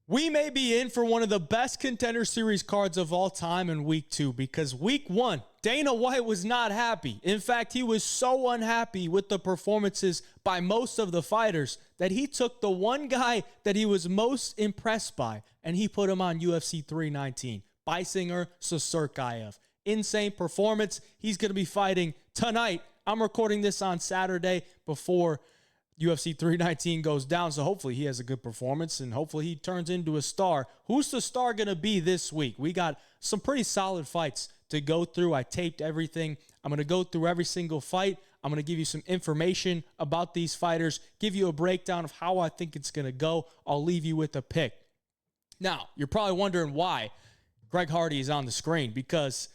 We may be in for one of the best Contender Series cards of all time in Week 2 because Week 1, Dana White was not happy. In fact, he was so unhappy with the performances by most of the fighters that he took the one guy that he was most impressed by and he put him on UFC 319, Beisinger Sosirkaev. Insane performance. He's going to be fighting tonight. I'm recording this on Saturday before UFC 319 goes down, so hopefully he has a good performance and hopefully he turns into a star. Who's the star going to be this week? We got some pretty solid fights to go through. I taped everything. I'm going to go through every single fight. I'm going to give you some information about these fighters, give you a breakdown of how I think it's going to go. I'll leave you with a pick. Now, you're probably wondering why Greg Hardy is on the screen, because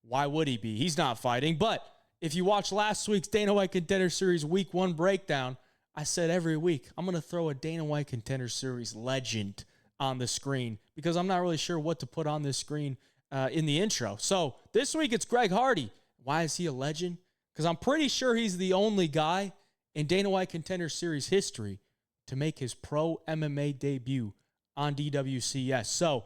why would he be? He's not fighting. But if you watch last week's Dana White Contender Series Week 1 breakdown, I said every week, I'm going to throw a Dana White Contender Series legend on the screen because I'm not really sure what to put on this screen in the intro. So this week, it's Greg Hardy. Why is he a legend? Because I'm pretty sure he's the only guy in Dana White Contender Series history to make his pro MMA debut on DWCS. So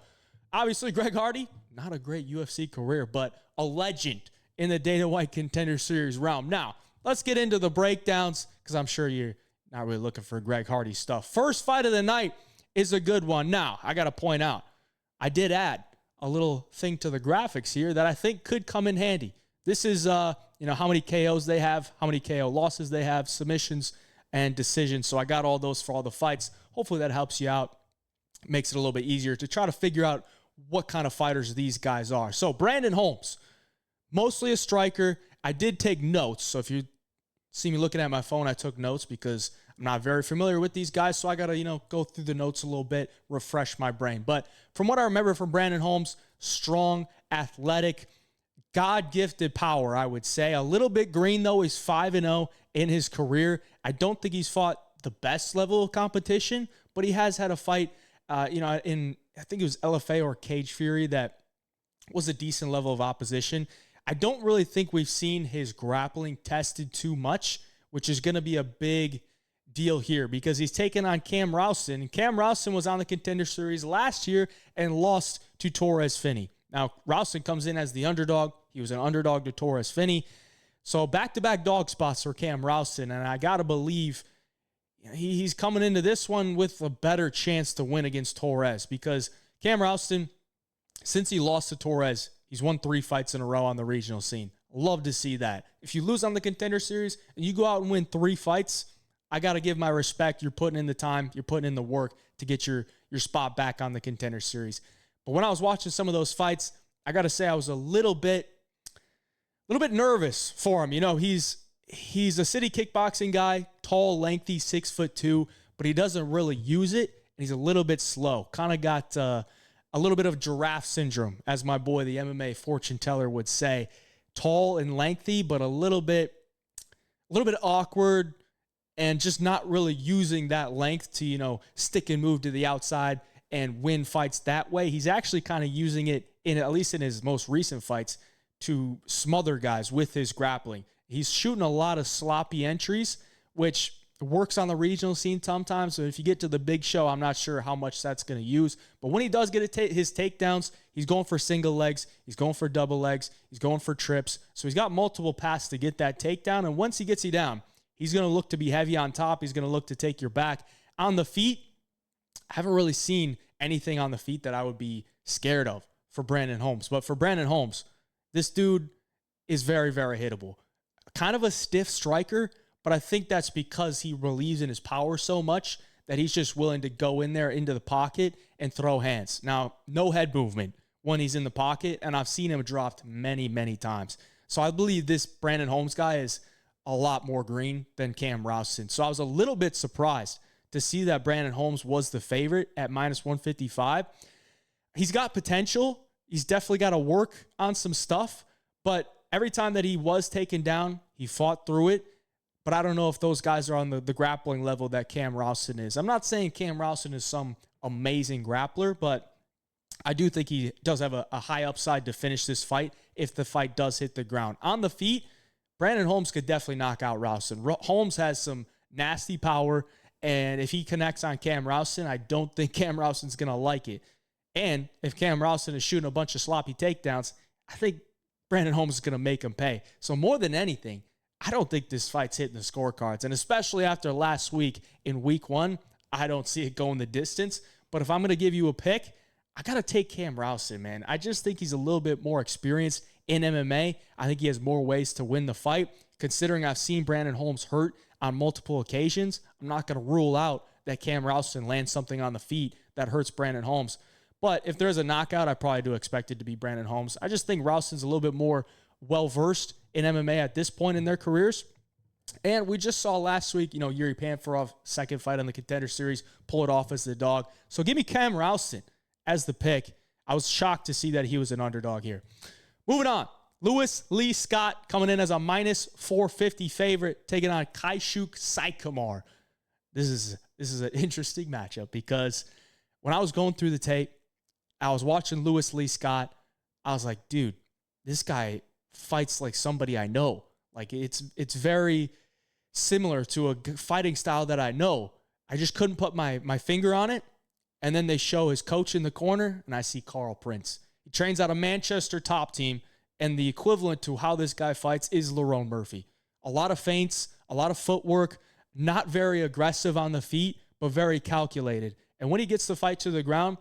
obviously, Greg Hardy, not a great UFC career, but a legend in the Dana White Contender Series realm. Now, let's get into the breakdowns because I'm sure you're not really looking for Greg Hardy stuff. First fight of the night is a good one. Now, I got to point out, I did add a little thing to the graphics here that I think could come in handy. This is, how many KOs they have, how many KO losses they have, submissions, and decisions. So I got all those for all the fights. Hopefully that helps you out. Makes it a little bit easier to try to figure out what kind of fighters these guys are. So Brandon Holmes, mostly a striker. I did take notes. So if you see me looking at my phone, I took notes because I'm not very familiar with these guys, so I got to, go through the notes a little bit, refresh my brain. But from what I remember from Brandon Holmes, strong, athletic, God-gifted power, I would say. A little bit green, though. He's 5-0 in his career. I don't think he's fought the best level of competition, but he has had a fight, in, I think it was LFA or Cage Fury that was a decent level of opposition. I don't really think we've seen his grappling tested too much, which is going to be a big deal here because he's taken on Cam Rowston. And Cam Rowston was on the Contender Series last year and lost to Torres Finney. Now, Rowston comes in as the underdog. He was an underdog to Torres Finney. So back-to-back dog spots for Cam Rowston, and I got to believe he's coming into this one with a better chance to win against Torres because Cam Rowston, since he lost to Torres, he's won 3 fights in a row on the regional scene. Love to see that. If you lose on the Contender Series and you go out and win 3 fights, I got to give my respect. You're putting in the time. You're putting in the work to get your spot back on the Contender Series. But when I was watching some of those fights, I got to say I was a little bit nervous for him. He's a city kickboxing guy, tall, lengthy, 6'2", but he doesn't really use it, and he's a little bit slow. Kind of got a little bit of giraffe syndrome, as my boy, the MMA fortune teller, would say. Tall and lengthy, but a little bit awkward and just not really using that length to, stick and move to the outside and win fights that way. He's actually kind of using it, at least in his most recent fights, to smother guys with his grappling. He's shooting a lot of sloppy entries, which works on the regional scene sometimes. So if you get to the big show, I'm not sure how much that's going to use. But when he does get his takedowns, he's going for single legs. He's going for double legs. He's going for trips. So he's got multiple paths to get that takedown. And once he gets you down, he's going to look to be heavy on top. He's going to look to take your back. On the feet, I haven't really seen anything on the feet that I would be scared of for Brandon Holmes. But for Brandon Holmes, this dude is very, very hittable. Kind of a stiff striker, but I think that's because he believes in his power so much that he's just willing to go in there into the pocket and throw hands. Now, no head movement when he's in the pocket, and I've seen him dropped many, many times. So I believe this Brandon Holmes guy is a lot more green than Cam Rowston. So I was a little bit surprised to see that Brandon Holmes was the favorite at -155. He's got potential. He's definitely got to work on some stuff, but every time that he was taken down, he fought through it. But I don't know if those guys are on the grappling level that Cam Rowston is. I'm not saying Cam Rowston is some amazing grappler, but I do think he does have a high upside to finish this fight if the fight does hit the ground. On the feet, Brandon Holmes could definitely knock out Rowston. Holmes has some nasty power, And if he connects on Cam Rowston, I don't think Cam Rowston's going to like it. And if Cam Rowston is shooting a bunch of sloppy takedowns, I think Brandon Holmes is going to make him pay. So more than anything, I don't think this fight's hitting the scorecards. And especially after last week in week 1, I don't see it going the distance. But if I'm going to give you a pick, I got to take Cam Rowston, man. I just think he's a little bit more experienced in MMA. I think he has more ways to win the fight. Considering I've seen Brandon Holmes hurt on multiple occasions, I'm not going to rule out that Cam Rowston lands something on the feet that hurts Brandon Holmes. But if there's a knockout, I probably do expect it to be Brandon Holmes. I just think Rowston's a little bit more well-versed in MMA at this point in their careers. And we just saw last week, Yuri Panfarov, second fight on the Contender Series, pull it off as the dog. So give me Cam Rowston as the pick. I was shocked to see that he was an underdog here. Moving on. Lewis Lee Scott coming in as a minus 450 favorite, taking on Kaushik Saikumar. This is an interesting matchup because when I was going through the tape, I was watching Lewis Lee Scott. I was like, dude, this guy fights like somebody I know. Like it's very similar to a fighting style that I know. I just couldn't put my finger on it. And then they show his coach in the corner, and I see Carl Prince. He trains out of Manchester Top Team, and the equivalent to how this guy fights is Lerone Murphy. A lot of feints, a lot of footwork, not very aggressive on the feet, but very calculated. And when he gets the fight to the ground,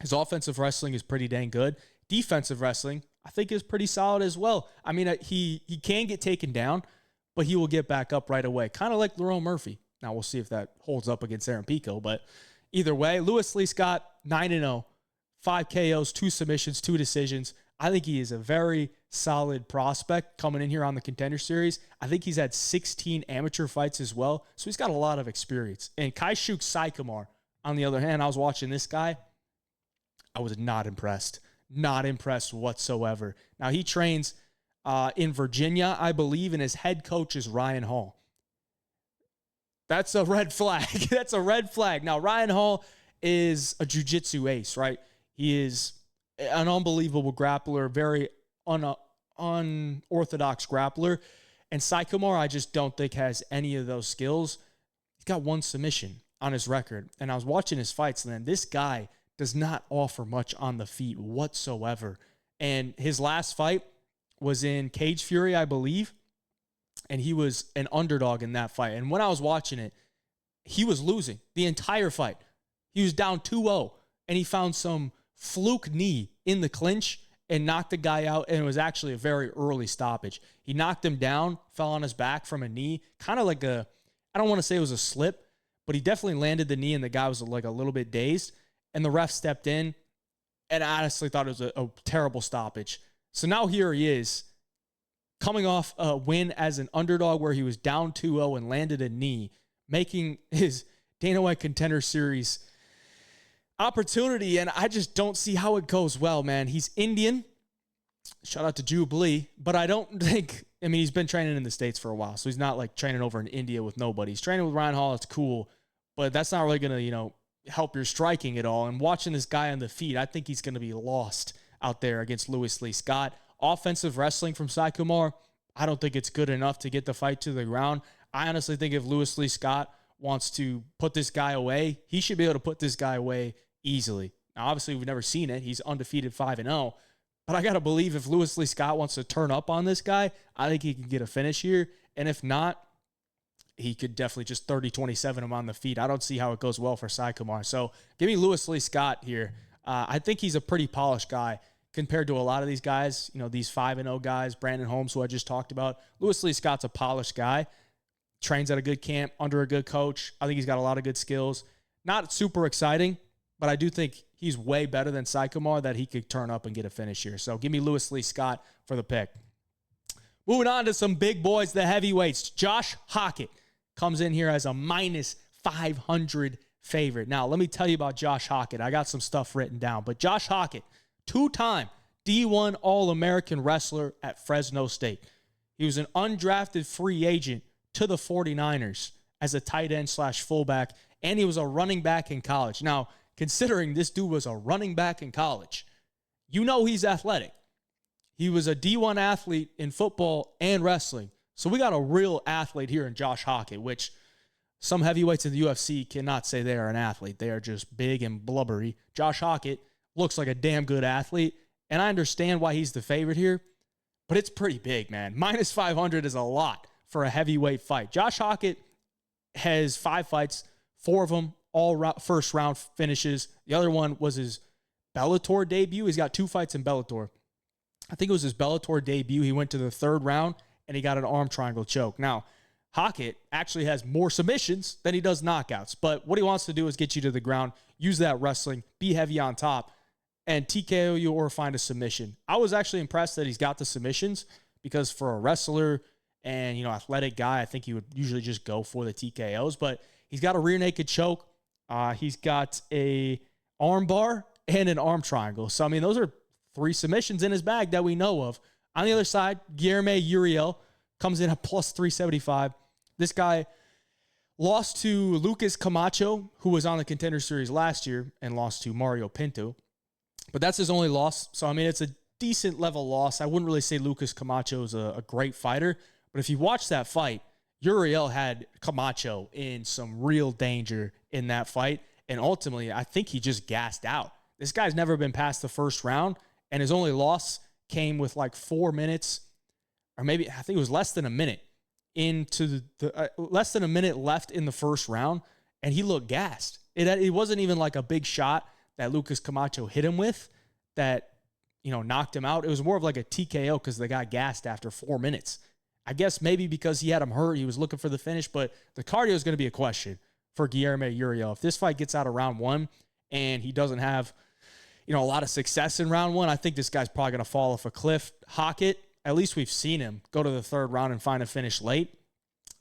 his offensive wrestling is pretty dang good. Defensive wrestling, I think, is pretty solid as well. I mean, he can get taken down, but he will get back up right away, kind of like Lerone Murphy. Now, we'll see if that holds up against Aaron Pico, but either way, Lewis Lee Scott, 9-0, 5 KOs, 2 submissions, 2 decisions. I think he is a very solid prospect coming in here on the Contender Series. I think he's had 16 amateur fights as well, so he's got a lot of experience. And Kaushik Saikumar, on the other hand, I was watching this guy. I was not impressed. Not impressed whatsoever. Now, he trains in Virginia, I believe, and his head coach is Ryan Hall. That's a red flag. That's a red flag. Now, Ryan Hall is a jiu-jitsu ace, right? He is an unbelievable grappler, very unorthodox grappler. And Saikumar, I just don't think has any of those skills. He's got 1 submission on his record. And I was watching his fights, and then this guy does not offer much on the feet whatsoever. And his last fight was in Cage Fury, I believe. And he was an underdog in that fight. And when I was watching it, he was losing the entire fight. He was down 2-0, and he found some fluke knee in the clinch and knocked the guy out, and it was actually a very early stoppage. He knocked him down, fell on his back from a knee, kind of like I don't want to say it was a slip, but he definitely landed the knee, and the guy was like a little bit dazed, and the ref stepped in, and I honestly thought it was a terrible stoppage. So now here he is, coming off a win as an underdog where he was down 2-0 and landed a knee, making his Dana White Contender Series opportunity, and I just don't see how it goes well, man. He's Indian. Shout out to Jubilee, but I don't think, he's been training in the States for a while, so he's not like training over in India with nobody. He's training with Ryan Hall. It's cool, but that's not really going to, help your striking at all. And watching this guy on the feet, I think he's going to be lost out there against Lewis Lee Scott. Offensive wrestling from Saikumar, I don't think it's good enough to get the fight to the ground. I honestly think if Lewis Lee Scott wants to put this guy away, he should be able to put this guy away easily. Now, obviously, we've never seen it. He's undefeated 5-0. But I got to believe if Lewis Lee Scott wants to turn up on this guy, I think he can get a finish here. And if not, he could definitely just 30-27 him on the feet. I don't see how it goes well for Saikumar. So give me Lewis Lee Scott here. I think he's a pretty polished guy compared to a lot of these guys, these 5-0 guys, Brandon Holmes, who I just talked about. Lewis Lee Scott's a polished guy, trains at a good camp, under a good coach. I think he's got a lot of good skills. Not super exciting, but I do think he's way better than Saikumar that he could turn up and get a finish here. So give me Lewis Lee Scott for the pick. Moving on to some big boys, the heavyweights. Josh Hokit comes in here as a minus 500 favorite. Now, let me tell you about Josh Hokit. I got some stuff written down. But Josh Hokit, 2-time D1 All-American wrestler at Fresno State. He was an undrafted free agent to the 49ers as a tight end / fullback, and he was a running back in college. Now, considering this dude was a running back in college, he's athletic. He was a D1 athlete in football and wrestling. So we got a real athlete here in Josh Hokit, which some heavyweights in the UFC cannot say they are an athlete. They are just big and blubbery. Josh Hokit looks like a damn good athlete, and I understand why he's the favorite here, but it's pretty big, man. Minus 500 is a lot for a heavyweight fight. Josh Hokit has 5 fights, 4 of them all first round finishes. The other one was his Bellator debut. He's got 2 fights in Bellator. I think it was his Bellator debut. He went to the 3rd round, and he got an arm triangle choke. Now, Hokit actually has more submissions than he does knockouts, but what he wants to do is get you to the ground, use that wrestling, be heavy on top, and TKO you or find a submission. I was actually impressed that he's got the submissions because for a wrestler and, athletic guy, I think he would usually just go for the TKOs, but he's got a rear naked choke. He's got a arm bar and an arm triangle. So, those are 3 submissions in his bag that we know of. On the other side, Guilherme Uriel comes in at plus 375. This guy lost to Lucas Camacho, who was on the Contender Series last year, and lost to Mario Pinto. But that's his only loss. So, it's a decent level loss. I wouldn't really say Lucas Camacho is a great fighter. But if you watch that fight, Uriel had Camacho in some real danger in that fight. And ultimately, I think he just gassed out. This guy's never been past the first round. And his only loss came with like 4 minutes, or maybe I think it was less than a minute into less than a minute left in the first round, and he looked gassed. It wasn't even like a big shot that Lucas Camacho hit him with that, knocked him out. It was more of like a TKO because they got gassed after 4 minutes. I guess maybe because he had him hurt, he was looking for the finish, but the cardio is going to be a question for Guilherme Uriel. If this fight gets out of round 1 and he doesn't have, a lot of success in round 1, I think this guy's probably going to fall off a cliff. Hokit, at least we've seen him go to the 3rd round and find a finish late.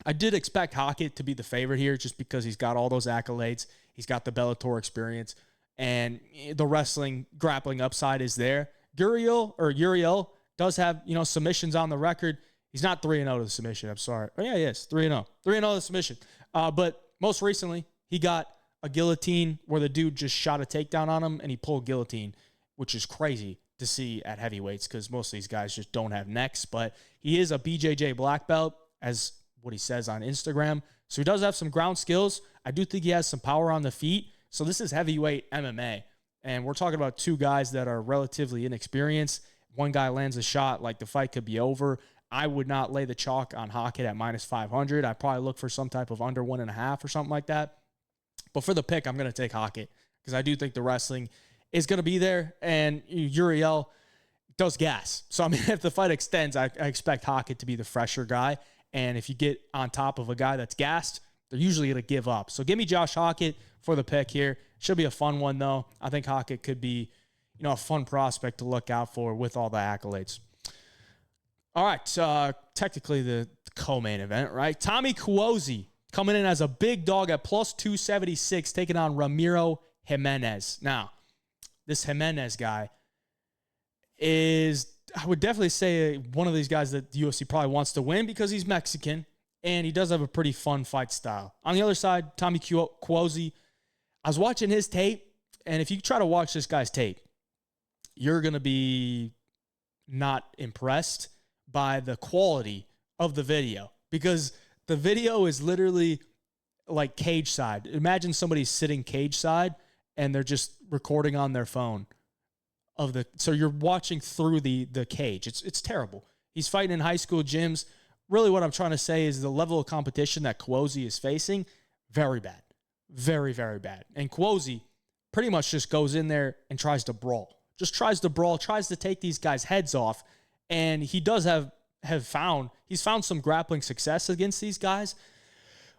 I did expect Hokit to be the favorite here just because he's got all those accolades. He's got the Bellator experience, and the wrestling grappling upside is there. Uriel does have, submissions on the record. He's not 3-0 to the submission. I'm sorry. Oh, yeah, he is. 3-0. 3-0 to the submission. But most recently, he got a guillotine where the dude just shot a takedown on him, and he pulled guillotine, which is crazy to see at heavyweights because most of these guys just don't have necks. But he is a BJJ black belt, as what he says on Instagram. So he does have some ground skills. I do think he has some power on the feet. So this is heavyweight MMA. And we're talking about 2 guys that are relatively inexperienced. One guy lands a shot, like the fight could be over. I would not lay the chalk on Hokit at minus 500. I'd probably look for some type of under 1.5 or something like that. But for the pick, I'm going to take Hokit because I do think the wrestling is going to be there. And Uriel does gas. So, if the fight extends, I expect Hokit to be the fresher guy. And if you get on top of a guy that's gassed, they're usually going to give up. So give me Josh Hokit for the pick here. Should be a fun one, though. I think Hokit could be, a fun prospect to look out for with all the accolades. All right, technically the co-main event, right? Tommy Cuozzi coming in as a big dog at plus 276, taking on Ramiro Jimenez. Now, this Jimenez guy is, I would definitely say, one of these guys that the UFC probably wants to win because he's Mexican, and he does have a pretty fun fight style. On the other side, Tommy Cuozzi, I was watching his tape, and if you try to watch this guy's tape, you're going to be not impressed by the quality of the video because the video is literally like cage side. Imagine somebody sitting cage side and they're just recording on their phone so you're watching through the cage. It's terrible. He's fighting in high school gyms. Really what I'm trying to say is the level of competition that Cuozzi is facing, very bad. Very, very bad. And Cuozzi pretty much just goes in there and tries to brawl. Just tries to brawl, tries to take these guys' heads off. And he does have found some grappling success against these guys,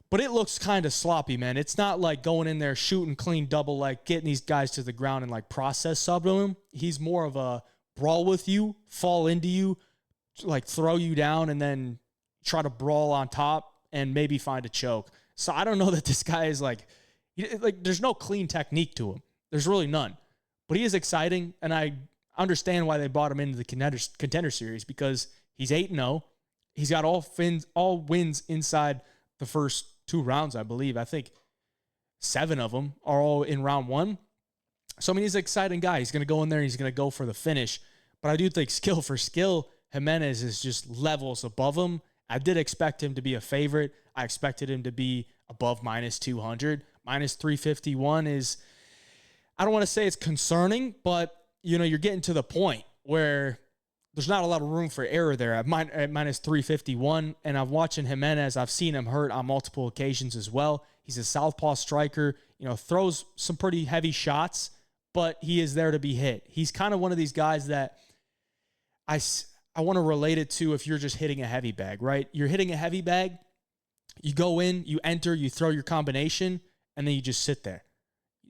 but it looks kind of sloppy, man. It's not like going in there, shooting clean double, like getting these guys to the ground and like process sub to him. He's more of a brawl with you, fall into you, like throw you down and then try to brawl on top and maybe find a choke. So I don't know that this guy is like there's no clean technique to him. There's really none, but he is exciting. And I understand why they brought him into the contender series because he's 8-0. He's got all wins inside the first 2 rounds, I believe. I think 7 of them are all in round 1. So, he's an exciting guy. He's going to go in there and he's going to go for the finish. But I do think skill for skill, Jimenez is just levels above him. I did expect him to be a favorite. I expected him to be above minus 200. Minus 351 is, I don't want to say it's concerning, but, you're getting to the point where there's not a lot of room for error there at minus 351. And I'm watching Jimenez. I've seen him hurt on multiple occasions as well. He's a southpaw striker, throws some pretty heavy shots, but he is there to be hit. He's kind of one of these guys that I want to relate it to if you're just hitting a heavy bag, right? You're hitting a heavy bag, you go in, you enter, you throw your combination, and then you just sit there.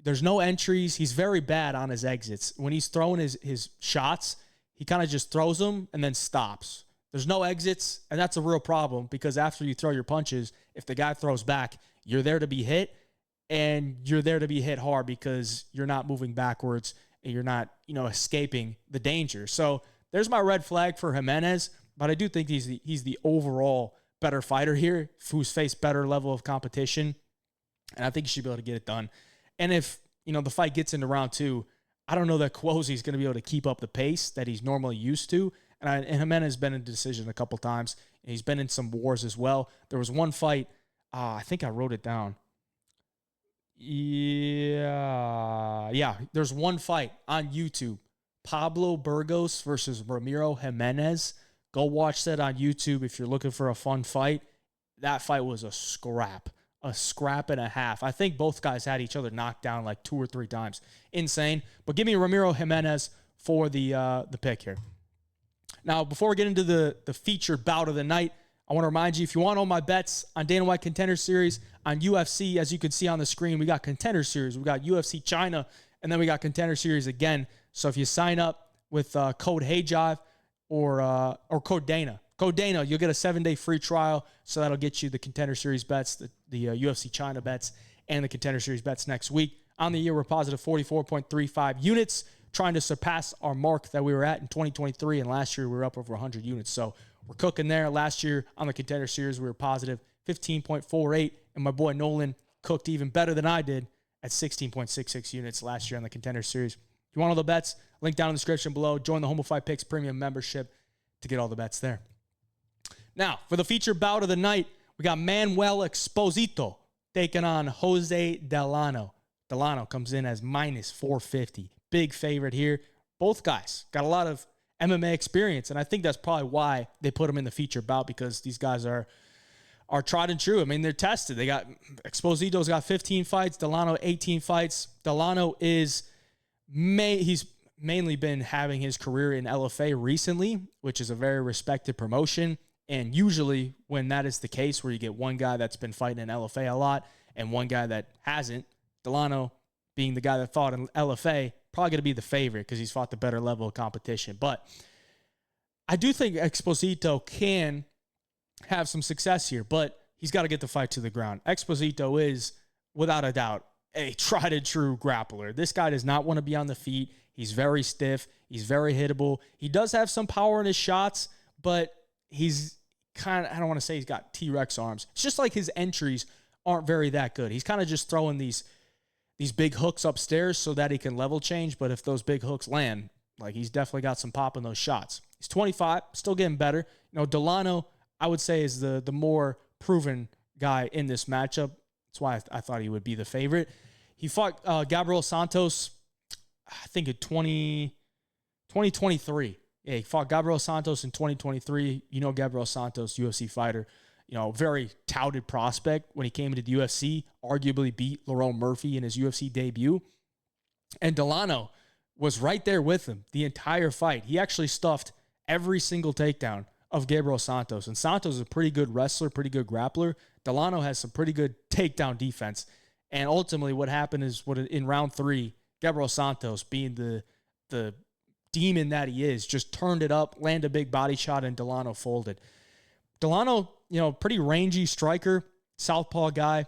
There's no entries. He's very bad on his exits. When he's throwing his shots, he kind of just throws them and then stops. There's no exits, and that's a real problem because after you throw your punches, if the guy throws back, you're there to be hit, and you're there to be hit hard because you're not moving backwards and you're not, escaping the danger. So there's my red flag for Jimenez, but I do think he's the overall better fighter here, who's faced better level of competition, and I think he should be able to get it done. And if, the fight gets into round 2, I don't know that Cuozzi is going to be able to keep up the pace that he's normally used to. And Jimenez has been in decision a couple times. And he's been in some wars as well. There was one fight, I think I wrote it down. Yeah. There's one fight on YouTube. Pablo Burgos versus Ramiro Jimenez. Go watch that on YouTube if you're looking for a fun fight. That fight was a scrap and a half. I think both guys had each other knocked down like 2 or 3 times. Insane. But give me Ramiro Jimenez for the pick here. Now, before we get into the featured bout of the night, I want to remind you, if you want all my bets on Dana White Contender Series, on UFC, as you can see on the screen, we got Contender Series, we got UFC China, and then we got Contender Series again. So if you sign up with code HeyJive or code Dana, you'll get a 7-day free trial. So that'll get you the Contender Series bets, the UFC China bets, and the Contender Series bets next week. On the year, we're positive 44.35 units, trying to surpass our mark that we were at in 2023. And last year, we were up over 100 units. So we're cooking there. Last year on the Contender Series, we were positive 15.48. And my boy Nolan cooked even better than I did at 16.66 units last year on the Contender Series. If you want all the bets, link down in the description below. Join the Home of Fight Picks Premium membership to get all the bets there. Now, for the featured bout of the night, we got Manuel Exposito taking on Jose Delano. Delano comes in as minus 450. Big favorite here. Both guys got a lot of MMA experience, and I think that's probably why they put them in the featured bout, because these guys are tried and true. I mean, they're tested. Exposito's got 15 fights, Delano 18 fights. Delano he's mainly been having his career in LFA recently, which is a very respected promotion. And usually when that is the case, where you get one guy that's been fighting in LFA a lot and one guy that hasn't, Delano being the guy that fought in LFA, probably going to be the favorite because he's fought the better level of competition. But I do think Exposito can have some success here, but he's got to get the fight to the ground. Exposito is, without a doubt, a tried and true grappler. This guy does not want to be on the feet. He's very stiff. He's very hittable. He does have some power in his shots, but he's kind of, I don't want to say he's got T-Rex arms. It's just like his entries aren't very that good. He's kind of just throwing these big hooks upstairs so that he can level change, but if those big hooks land, like, he's definitely got some pop in those shots. He's 25, still getting better. Delano, I would say, is the more proven guy in this matchup. That's why I thought he would be the favorite. He fought Gabriel Santos, I think in 2023. Yeah, he fought Gabriel Santos in 2023. Gabriel Santos, UFC fighter, very touted prospect when he came into the UFC, arguably beat Lerone Murphy in his UFC debut. And Delano was right there with him the entire fight. He actually stuffed every single takedown of Gabriel Santos. And Santos is a pretty good wrestler, pretty good grappler. Delano has some pretty good takedown defense. And ultimately what happened is, in round 3, Gabriel Santos, being the demon that he is, just turned it up, landed a big body shot, and Delano folded. Delano, pretty rangy striker, southpaw guy.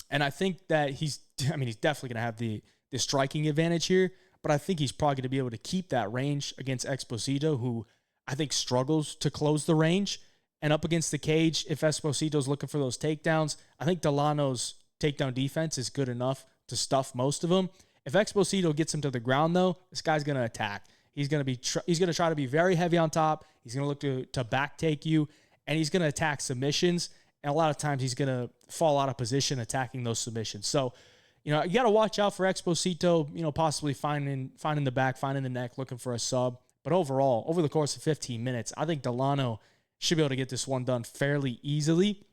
And I think that he's definitely going to have the striking advantage here, but I think he's probably going to be able to keep that range against Exposito, who I think struggles to close the range. And up against the cage, if Exposito's looking for those takedowns, I think Delano's takedown defense is good enough to stuff most of them. If Exposito gets him to the ground, though, this guy's going to attack. He's going to try to be very heavy on top. He's going to look to back take you, and he's going to attack submissions. And a lot of times he's going to fall out of position attacking those submissions. So, you got to watch out for Exposito, possibly finding the back, finding the neck, looking for a sub. But overall, over the course of 15 minutes, I think Delano should be able to get this one done fairly easily.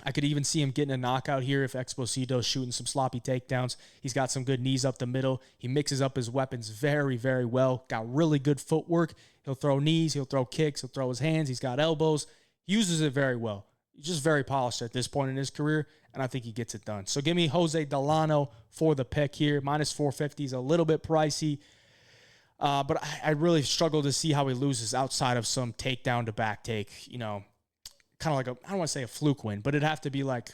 I could even see him getting a knockout here if Exposito's shooting some sloppy takedowns. He's got some good knees up the middle. He mixes up his weapons very, very well. Got really good footwork. He'll throw knees. He'll throw kicks. He'll throw his hands. He's got elbows. He uses it very well. He's just very polished at this point in his career, and I think he gets it done. So give me Jose Delano for the pick here. Minus 450 is a little bit pricey, but I really struggle to see how he loses outside of some takedown to back take, kind of like I don't want to say a fluke win, but it'd have to be like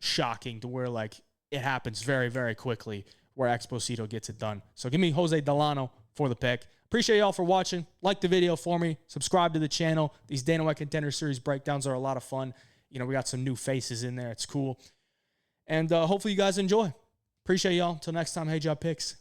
shocking to where like it happens very, very quickly where Exposito gets it done. So give me Jose Delano for the pick. Appreciate y'all for watching. Like the video for me. Subscribe to the channel. These Dana White Contender Series breakdowns are a lot of fun. We got some new faces in there. It's cool. And hopefully you guys enjoy. Appreciate y'all. Until next time, hey, job picks.